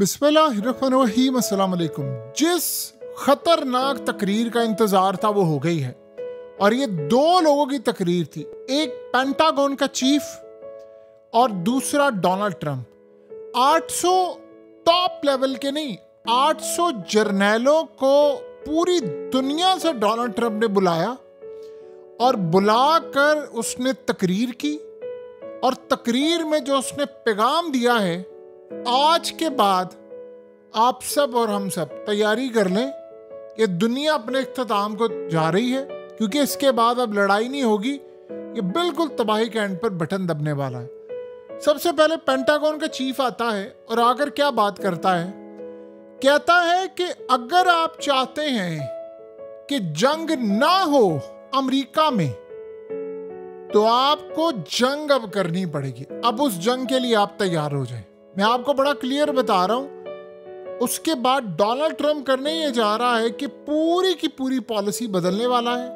बिस्मिल्लाहिर्रहमानिर्रहीम, अस्सलाम वालेकुम। जिस खतरनाक तकरीर का इंतजार था वो हो गई है, और ये दो लोगों की तकरीर थी, एक पेंटागन का चीफ और दूसरा डोनाल्ड ट्रंप। 800 टॉप लेवल के नहीं, 800 जर्नैलों को पूरी दुनिया से डोनाल्ड ट्रंप ने बुलाया और बुलाकर उसने तकरीर की, और तकरीर में जो उसने पैगाम दिया है, आज के बाद आप सब और हम सब तैयारी कर लें कि दुनिया अपने इख्तिताम को जा रही है, क्योंकि इसके बाद अब लड़ाई नहीं होगी, ये बिल्कुल तबाही के एंड पर बटन दबने वाला है। सबसे पहले पेंटागन का चीफ आता है और आकर क्या बात करता है, कहता है कि अगर आप चाहते हैं कि जंग ना हो अमेरिका में, तो आपको जंग अब करनी पड़ेगी। अब उस जंग के लिए आप तैयार हो जाएं। मैं आपको बड़ा क्लियर बता रहा हूं। उसके बाद डोनाल्ड ट्रंप करने ये जा रहा है कि पूरी की पूरी पॉलिसी बदलने वाला है,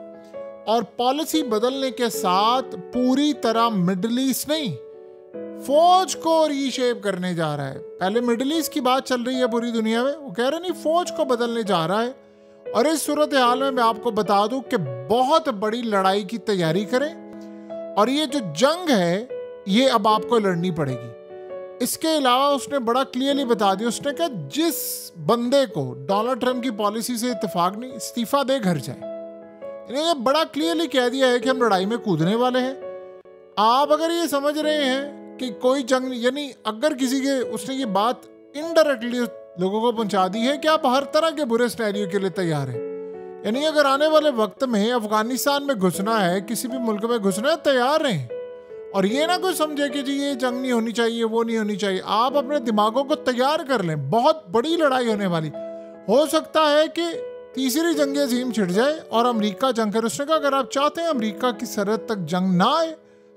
और पॉलिसी बदलने के साथ पूरी तरह मिडिल ईस्ट नहीं, फौज को रीशेप करने जा रहा है। पहले मिडिल ईस्ट की बात चल रही है पूरी दुनिया में, वो कह रहे नहीं, फौज को बदलने जा रहा है। और इस सूरत हाल में मैं आपको बता दूं कि बहुत बड़ी लड़ाई की तैयारी करें, और ये जो जंग है ये अब आपको लड़नी पड़ेगी। इसके अलावा उसने बड़ा क्लियरली बता दिया, उसने कहा जिस बंदे को डोनाल्ड ट्रंप की पॉलिसी से इत्तेफाक नहीं, इस्तीफा दे घर जाए। इन्होंने बड़ा क्लियरली कह दिया है कि हम लड़ाई में कूदने वाले हैं। आप अगर ये समझ रहे हैं कि कोई जंग, यानी अगर किसी के, उसने ये बात इनडायरेक्टली लोगों को पहुंचा दी है कि आप हर तरह के बुरे सिनेरियो के लिए तैयार हैं। यानी अगर आने वाले वक्त में अफगानिस्तान में घुसना है, किसी भी मुल्क में घुसना है, तैयार रहें। और ये ना कोई समझे कि जी ये जंग नहीं होनी चाहिए, वो नहीं होनी चाहिए। आप अपने दिमागों को तैयार कर लें, बहुत बड़ी लड़ाई होने वाली। हो सकता है कि तीसरी जंग अजीम छिड़ जाए और अमेरिका जंग करे। उसने कहा अगर आप चाहते हैं अमेरिका की सरहद तक जंग ना आए,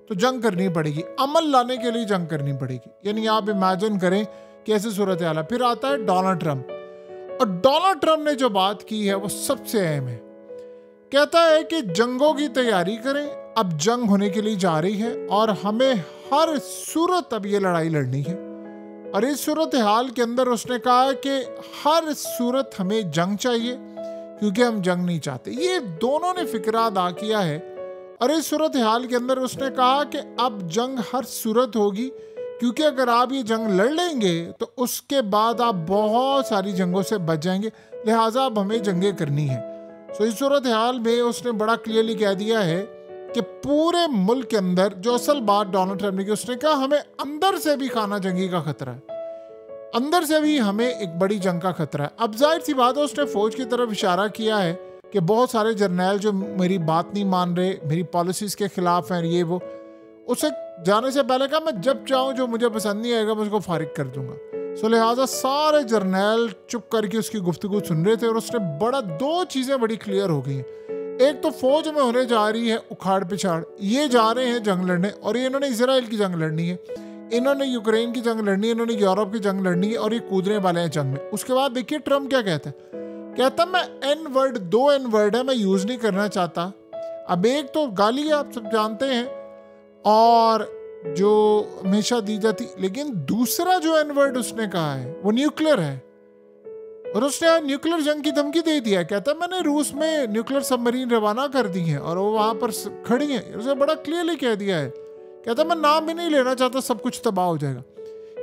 तो जंग करनी पड़ेगी, अमल लाने के लिए जंग करनी पड़ेगी। यानी आप इमेजिन करें कैसे सूरत हाल है। फिर आता है डोनाल्ड ट्रंप, और डोनाल्ड ट्रंप ने जो बात की है वो सबसे अहम है। कहता है कि जंगों की तैयारी करें, अब जंग होने के लिए जा रही है, और हमें हर सूरत अब ये लड़ाई लड़नी है। और इस सूरत हाल के अंदर उसने कहा कि हर सूरत हमें जंग चाहिए, क्योंकि हम जंग नहीं चाहते। ये दोनों ने फिक्रा अदा किया है। और इस सूरत हाल के अंदर उसने कहा कि अब जंग हर सूरत होगी, क्योंकि अगर आप ये जंग लड़ लेंगे तो उसके बाद आप बहुत सारी जंगों से बच जाएंगे, लिहाजा अब हमें जंगें करनी है। तो इस सूरत हाल में उसने बड़ा क्लियरली कह दिया है कि पूरे मुल्क के अंदर, जो असल बात डोनाल्ड ट्रंप ने की, उसने कहा हमें अंदर से भी खाना जंगी का खतरा है, अंदर से भी हमें एक बड़ी जंग का खतरा है। अब जाहिर सी बात है, उसने फौज की तरफ इशारा किया है कि बहुत सारे जर्नैल जो मेरी बात नहीं मान रहे, मेरी पॉलिसीज के खिलाफ हैं, ये वो। उसे जाने से पहले कहा मैं जब चाहूँ, जो मुझे पसंद नहीं आएगा मैं उसको फारिग कर दूंगा। सो लिहाजा सारे जर्नैल चुप करके उसकी गुफ्तगू सुन रहे थे, और उसने बड़ा दो चीज़ें बड़ी क्लियर हो गई हैं। एक तो फौज में होने जा रही है उखाड़ पिछाड़, ये जा रहे हैं जंग लड़ने, और ये इन्होंने इसराइल की जंग लड़नी है, इन्होंने यूक्रेन की जंग लड़नी है, इन्होंने यूरोप की जंग लड़नी है, और ये कूदने वाले हैं जंग में। उसके बाद देखिए ट्रंप क्या कहता है, कहता मैं एन वर्ड, 2 एन वर्ड है, मैं यूज़ नहीं करना चाहता। अब एक तो गाली आप सब जानते हैं, और जो हमेशा दी जाती, लेकिन दूसरा जो एन वर्ड उसने कहा है वो न्यूक्लियर है, और उसने न्यूक्लियर जंग की धमकी दे दिया है। कहता है मैंने रूस में न्यूक्लियर सबमरीन रवाना कर दी हैं और वो वहां पर खड़ी हैं। उसने बड़ा क्लियरली कह दिया है, कहता मैं नाम भी नहीं लेना चाहता, सब कुछ तबाह हो जाएगा।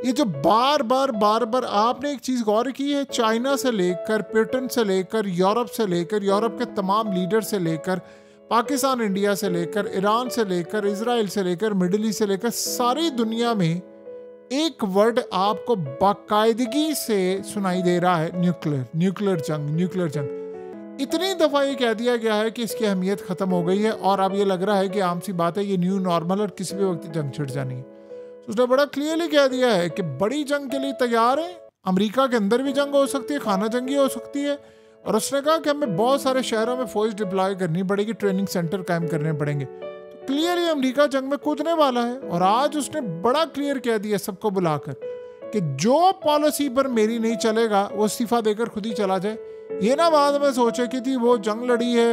ये जो बार बार आपने एक चीज गौर की है, चाइना से लेकर, ब्रिटेन से लेकर, यूरोप से लेकर, यूरोप के तमाम लीडर से लेकर, पाकिस्तान, इंडिया से लेकर, ईरान से लेकर, इजराइल से लेकर, मिडिल ईस्ट से लेकर, सारी दुनिया में एक वर्ड आपको बाकायदगी से सुनाई दे रहा है, न्यूक्लियर जंग। इतनी दफा ये कह दिया गया है कि इसकी अहमियत खत्म हो गई है, और अब ये लग रहा है कि आम सी बात है, ये न्यू नॉर्मल, और किसी भी वक्त जंग छिड़ जानी है। तो उसने बड़ा क्लियरली कह दिया है कि बड़ी जंग के लिए तैयार है। अमेरिका के अंदर भी जंग हो सकती है, खाना जंगी हो सकती है, और उसने कहा कि हमें बहुत सारे शहरों में फौज डिप्लॉय करनी पड़ेगी, ट्रेनिंग सेंटर कायम करने पड़ेंगे। तो क्लियरली अमेरिका जंग में कूदने वाला है। और आज उसने बड़ा क्लियर कह दिया सबको बुलाकर कि जो पॉलिसी पर मेरी नहीं चलेगा वो इस्तीफा देकर खुद ही चला जाए। ये ना बाद में सोचे कि थी वो जंग लड़ी है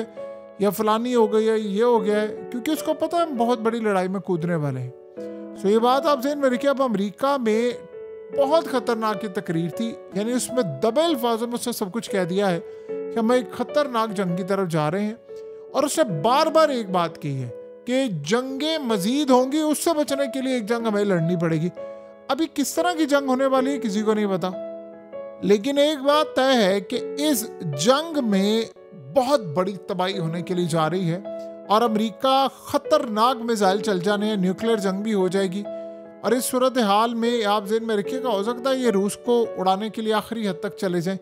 या फलानी हो गई है, ये हो गया है, क्योंकि उसको पता है बहुत बड़ी लड़ाई में कूदने वाले हैं। सो ये बात आप ज़हन में रखिए। अब अमेरिका में बहुत खतरनाक ये तकरीर थी, यानी उसमें दबे अल्फाजों में उसने सब कुछ कह दिया है कि हम एक खतरनाक जंग की तरफ जा रहे हैं। और उसने बार बार एक बात की है कि जंगें मजीद होंगी, उससे बचने के लिए एक जंग हमें लड़नी पड़ेगी। अभी किस तरह की जंग होने वाली है किसी को नहीं पता, लेकिन एक बात तय है कि इस जंग में बहुत बड़ी तबाही होने के लिए जा रही है और अमेरिका खतरनाक मिसाइल चल जाने हैं, न्यूक्लियर जंग भी हो जाएगी। और इस सूरत हाल में आप ज़हन में रखिएगा, हो सकता है ये रूस को उड़ाने के लिए आखिरी हद तक चले जाएं।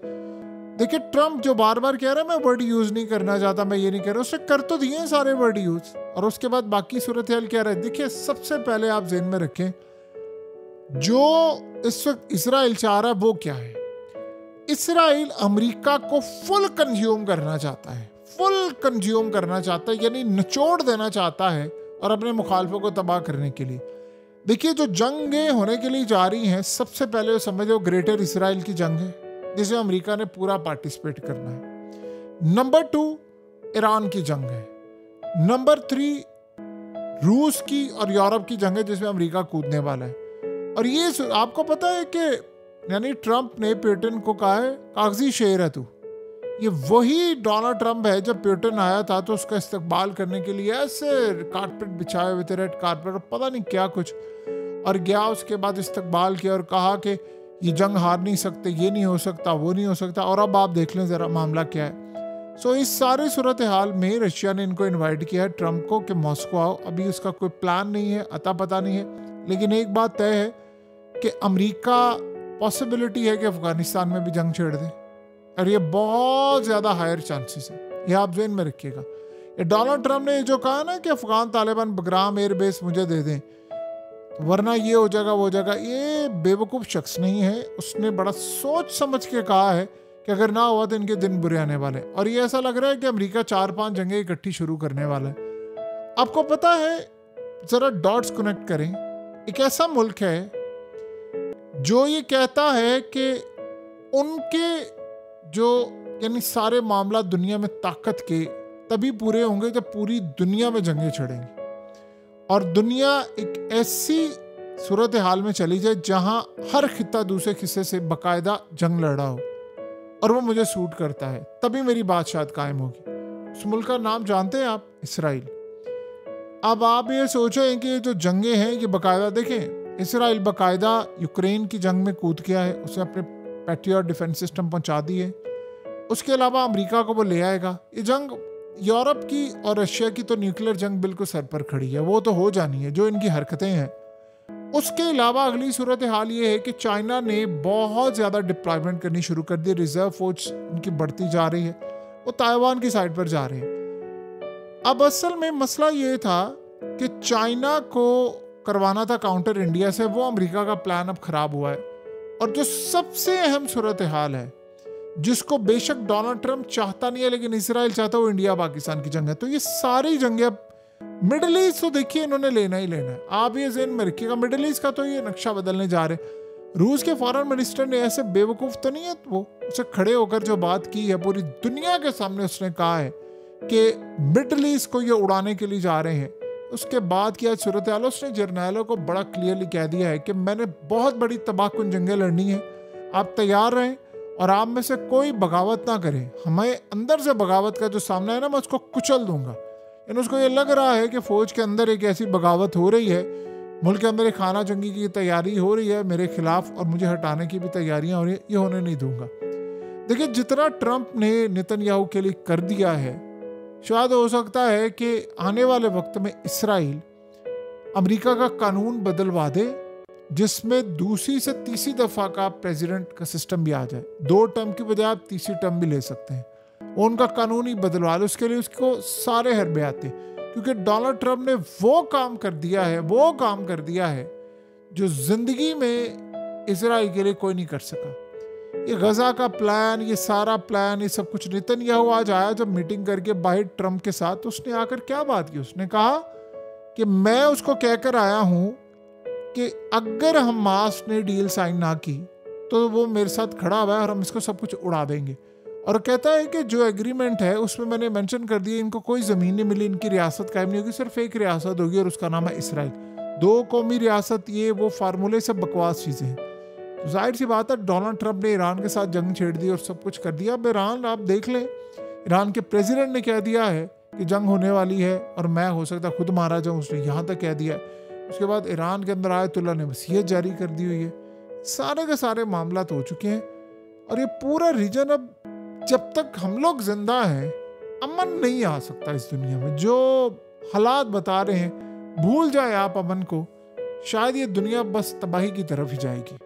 देखिए ट्रम्प जो बार बार कह रहा है मैं वर्ड यूज़ नहीं करना चाहता, मैं ये नहीं कह रहा, उसने कर तो दिए हैं सारे वर्ड यूज़, और उसके बाद बाकी सूरत हाल क्या रहा है। देखिए सबसे पहले आप ज़हन में रखें, जो इस वक्त इसराइल चाह रहा है वो क्या है। इसराइल अमेरिका को फुल कंज्यूम करना चाहता है, फुल कंज्यूम करना चाहता है, यानी निचोड़ देना चाहता है और अपने मुखालफों को तबाह करने के लिए। देखिए जो जंगें होने के लिए जा रही हैं, सबसे पहले वो समझ लो ग्रेटर इसराइल की जंग है जिसमें अमेरिका ने पूरा पार्टिसिपेट करना है। नंबर 2 ईरान की जंग है। नंबर 3 रूस की और यूरोप की जंग है जिसमें अमेरिका कूदने वाला है। और ये आपको पता है कि यानी ट्रंप ने पुतिन को कहा है कागजी शेर है तू। ये वही डोनाल्ड ट्रंप है, जब पुतिन आया था तो उसका इस्तकबाल करने के लिए ऐसे कारपेट बिछाए हुए थे, रेड कारपेट और पता नहीं क्या कुछ, और गया उसके बाद इस्तकबाल किया और कहा कि ये जंग हार नहीं सकते, ये नहीं हो सकता, वो नहीं हो सकता। और अब आप देख लें ज़रा मामला क्या है। सो इस सारे सूरत हाल में रशिया ने इनको इन्वाइट किया है ट्रंप को कि मॉस्को आओ। अभी उसका कोई प्लान नहीं है, अता पता नहीं है, लेकिन एक बात तय है कि अमेरिका पॉसिबिलिटी है कि अफगानिस्तान में भी जंग छेड़ दे, और ये बहुत ज़्यादा हायर चांसेस है, ये आप ज़हन में रखिएगा। ये डोनाल्ड ट्रंप ने जो कहा ना कि अफगान तालिबान बग्राम एयरबेस मुझे दे दें वरना ये हो जाएगा वो हो जाएगा, ये बेवकूफ़ शख्स नहीं है, उसने बड़ा सोच समझ के कहा है कि अगर ना हुआ तो इनके दिन बुरे आने वाले। और ये ऐसा लग रहा है कि अमेरिका 4-5 जंगें इकट्ठी शुरू करने वाला है। आपको पता है, ज़रा डॉट्स कनेक्ट करें, एक ऐसा मुल्क है जो ये कहता है कि उनके जो यानी सारे मामला दुनिया में ताकत के तभी पूरे होंगे जब पूरी दुनिया में जंगें छिड़ेंगी और दुनिया एक ऐसी सूरत हाल में चली जाए जहां हर खित्ता दूसरे खिस्से से बाकायदा जंग लड़ा हो, और वो मुझे सूट करता है, तभी मेरी बात शायद कायम होगी। उस मुल्क का नाम जानते हैं आप? इसराइल। अब आप ये सोचें कि जो जंगें हैं ये बाकायदा, देखें इसराइल बाकायदा यूक्रेन की जंग में कूद गया है, उसने अपने पैट्रियट डिफेंस सिस्टम पहुंचा दिए। उसके अलावा अमेरिका को वो ले आएगा। ये जंग यूरोप की और रशिया की तो न्यूक्लियर जंग बिल्कुल सर पर खड़ी है, वो तो हो जानी है जो इनकी हरकतें हैं। उसके अलावा अगली सूरत हाल ये है कि चाइना ने बहुत ज़्यादा डिप्लॉयमेंट करनी शुरू कर दी, रिजर्व फौज उनकी बढ़ती जा रही है, वो ताइवान की साइड पर जा रहे हैं। अब असल में मसला ये था कि चाइना को करवाना था काउंटर इंडिया से, वो अमेरिका का प्लान अब खराब हुआ है। और जो सबसे अहम सूरत हाल है जिसको बेशक डोनाल्ड ट्रंप चाहता नहीं है लेकिन इसराइल चाहता है, वो इंडिया पाकिस्तान की जंग है। तो ये सारी जंगें अब मिडिल ईस्ट तो देखिए इन्होंने लेना ही लेना है, आप ये ज़हन में रखिएगा। मिडिल ईस्ट का तो ये नक्शा बदलने जा रहे। रूस के फॉरेन मिनिस्टर ने ऐसे बेवकूफ़ तो नहीं है, वो उसे खड़े होकर जो बात की है पूरी दुनिया के सामने, उसने कहा है कि मिडिल ईस्ट को ये उड़ाने के लिए जा रहे हैं। उसके बाद की आज सूरत हाल, उसने जर्नैलों को बड़ा क्लियरली कह दिया है कि मैंने बहुत बड़ी तबाहकुन जंगें लड़नी है, आप तैयार रहें और आप में से कोई बगावत ना करे। हमें अंदर से बगावत का जो सामना है ना, मैं उसको कुचल दूंगा। यानी उसको ये लग रहा है कि फ़ौज के अंदर एक ऐसी बगावत हो रही है, मुल्क के अंदर एक खाना जंगी की तैयारी हो रही है मेरे खिलाफ और मुझे हटाने की भी तैयारियां हो रही है, ये होने नहीं दूंगा। देखिए जितना ट्रंप ने नेतन्याहू के लिए कर दिया है, शायद हो सकता है कि आने वाले वक्त में इसराइल अमेरिका का कानून बदलवा दे जिसमें दूसरी से तीसरी दफ़ा का प्रेसिडेंट का सिस्टम भी आ जाए। 2 टर्म की बजाय आप तीसरी टर्म भी ले सकते हैं, वो उनका कानून ही बदलवा लो। उसके लिए उसको सारे हरबे आते, क्योंकि डोनाल्ड ट्रंप ने वो काम कर दिया है जो ज़िंदगी में इसराइल के लिए कोई नहीं कर सका। ये गज़ा का प्लान, ये सारा प्लान, ये सब कुछ नेतन्याहू आज आया जब मीटिंग करके बाहर ट्रंप के साथ, उसने आकर क्या बात की, उसने कहा कि मैं उसको कहकर आया हूँ कि अगर हमास ने डील साइन ना की तो वो मेरे साथ खड़ा हुआ है और हम इसको सब कुछ उड़ा देंगे। और कहता है कि जो एग्रीमेंट है उसमें मैंने मेंशन कर दिया इनको कोई ज़मीन नहीं मिली, इनकी रियासत कायम नहीं होगी, सिर्फ एक रियासत होगी और उसका नाम है इसराइल। 2 कौमी रियासत, ये वो फार्मूले सब बकवास चीज़ें हैं। तो जाहिर सी बात है डोनाल्ड ट्रंप ने ईरान के साथ जंग छेड़ दी और सब कुछ कर दिया। अब ईरान, आप देख लें, ईरान के प्रेसिडेंट ने कह दिया है कि जंग होने वाली है और मैं हो सकता खुद मारा जाऊं, उसने यहाँ तक कह दिया। उसके बाद ईरान के अंदर आयतुल्लाह ने वसीयत जारी कर दी हुई है। सारे के सारे मामला तो हो चुके हैं और ये पूरा रीजन, अब जब तक हम लोग जिंदा हैं अमन नहीं आ सकता इस दुनिया में। जो हालात बता रहे हैं, भूल जाए आप अमन को, शायद ये दुनिया बस तबाही की तरफ ही जाएगी।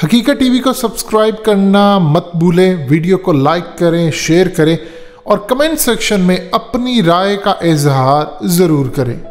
हकीकत टीवी को सब्सक्राइब करना मत भूलें, वीडियो को लाइक करें, शेयर करें और कमेंट सेक्शन में अपनी राय का इजहार जरूर करें।